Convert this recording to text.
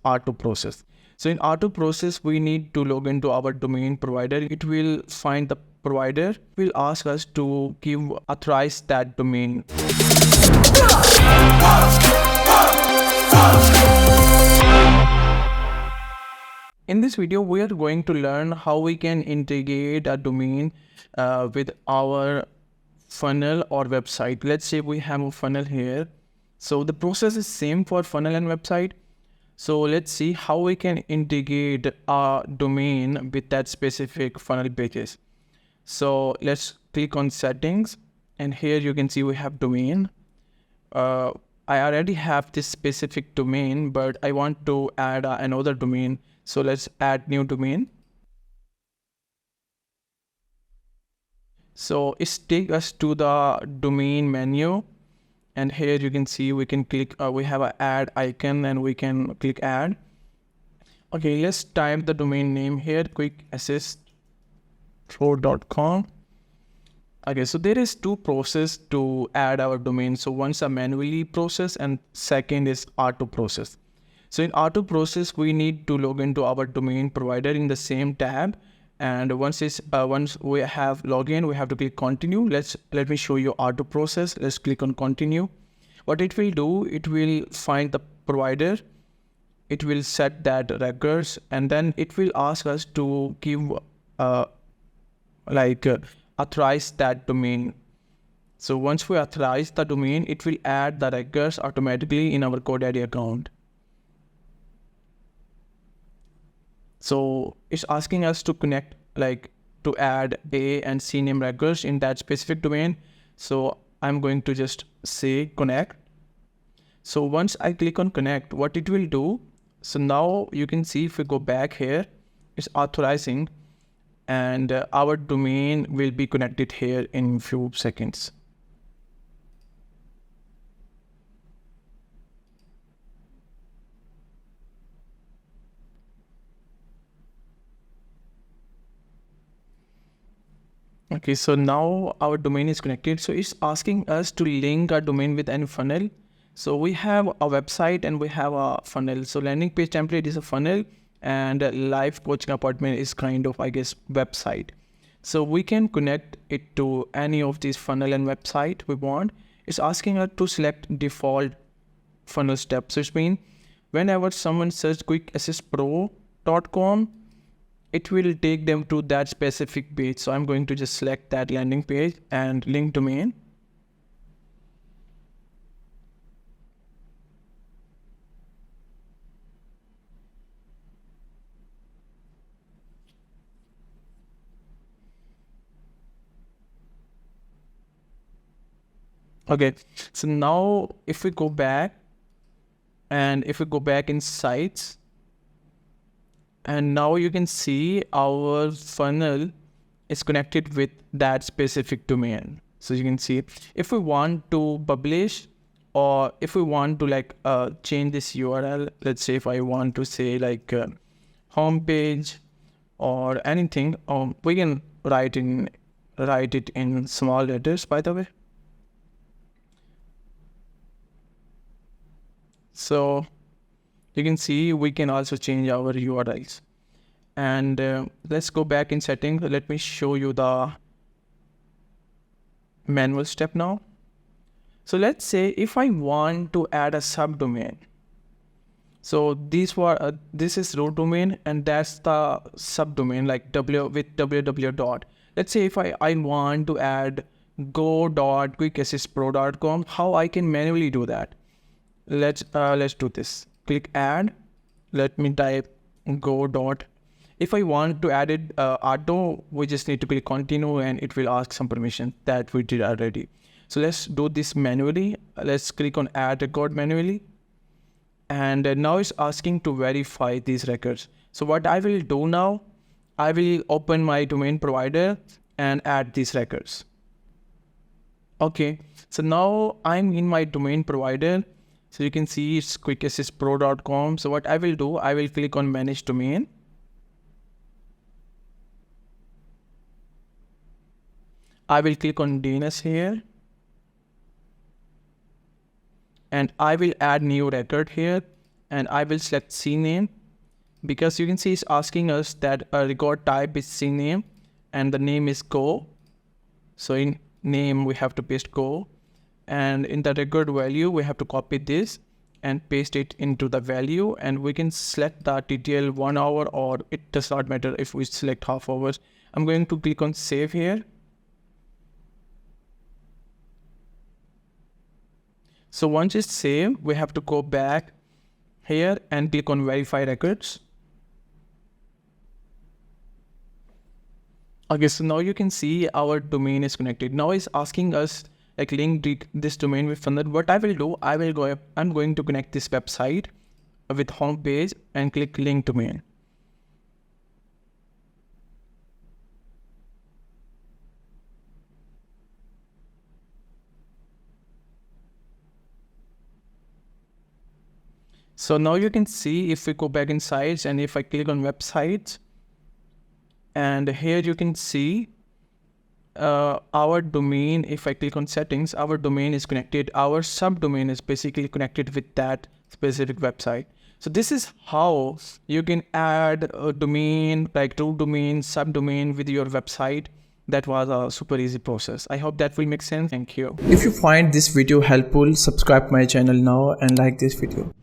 R2 process. So in R2 process, we need to log into our domain provider. It will find the provider, will ask us to authorize that domain. In this video, we are going to learn how we can integrate a domain with our funnel or website. Let's say we have a funnel here. So the process is same for funnel and website. So let's see how we can integrate our domain with that specific funnel pages. So let's click on settings, and here you can see we have domain. I already have this specific domain, but I want to add another domain. So let's add new domain. So it's take us to the domain menu, and here you can see we can click, we have an add icon and we can click add. Okay, let's type the domain name here, quickassistpro.com. Okay, so there is two processes to add our domain. So one's a manually process and second is R2 process. So in R2 process, we need to log into our domain provider in the same tab. And once we have login, we have to click continue. Let me show you R2 process. Let's click on continue. What it will do, it will find the provider. It will set that records, and then it will ask us to give authorize that domain. So once we authorize the domain, it will add the records automatically in our GoDaddy account. So it's asking us to connect, to add A and C name records in that specific domain. So I'm going to just say connect. So once I click on connect, what it will do, so now you can see if we go back here, it's authorizing, and our domain will be connected here in few seconds. Okay, so now our domain is connected. So it's asking us to link our domain with any funnel. So we have a website and we have a funnel. So landing page template is a funnel, and live coaching appointment is kind of, I guess, website. So we can connect it to any of these funnel and website we want. It's asking us to select default funnel steps. So it means whenever someone search quickassistpro.com, it will take them to that specific page. So I'm going to just select that landing page and link domain. Okay, so now if we go back in sites, and now you can see our funnel is connected with that specific domain. So you can see if we want to publish, or if we want to change this URL, let's say if I want to say homepage or anything, we can write it in small letters, by the way. So you can see we can also change our URLs. And let's go back in settings. Let me show you the manual step now. So let's say if I want to add a subdomain. So this is root domain, and that's the subdomain, like with www dot. Let's say if I want to add go.quickassistpro.com, how I can manually do that? Let's do this. Click add. Let me type go dot. If I want to add it auto, we just need to click continue, and it will ask some permission that we did already. So let's do this manually. Let's click on add record manually, and now it's asking to verify these records. So what I will do now, I will open my domain provider and add these records. Okay, so now I'm in my domain provider. So you can see it's quickassistpro.com. So what I will do, I will click on manage domain. I will click on DNS here, and I will add new record here, and I will select CNAME, because you can see it's asking us that a record type is CNAME and the name is Go. So in name we have to paste Go, and in the record value we have to copy this and paste it into the value, and we can select the TTL 1 hour, or it does not matter if we select half hours. I'm going to click on save here. So once it's saved, we have to go back here and click on verify records. Okay, so now you can see our domain is connected. Now it's asking us like link this domain with Funnnel. What I will do, I'm going to connect this website with home page and click link domain. So now you can see, if we go back inside and if I click on websites, and here you can see our domain. If I click on settings, our domain is connected. Our subdomain is basically connected with that specific website. So this is how you can add a domain, like root domain, subdomain with your website. That was a super easy process. I hope that will make sense. Thank you. If you find this video helpful, subscribe my channel now and like this video.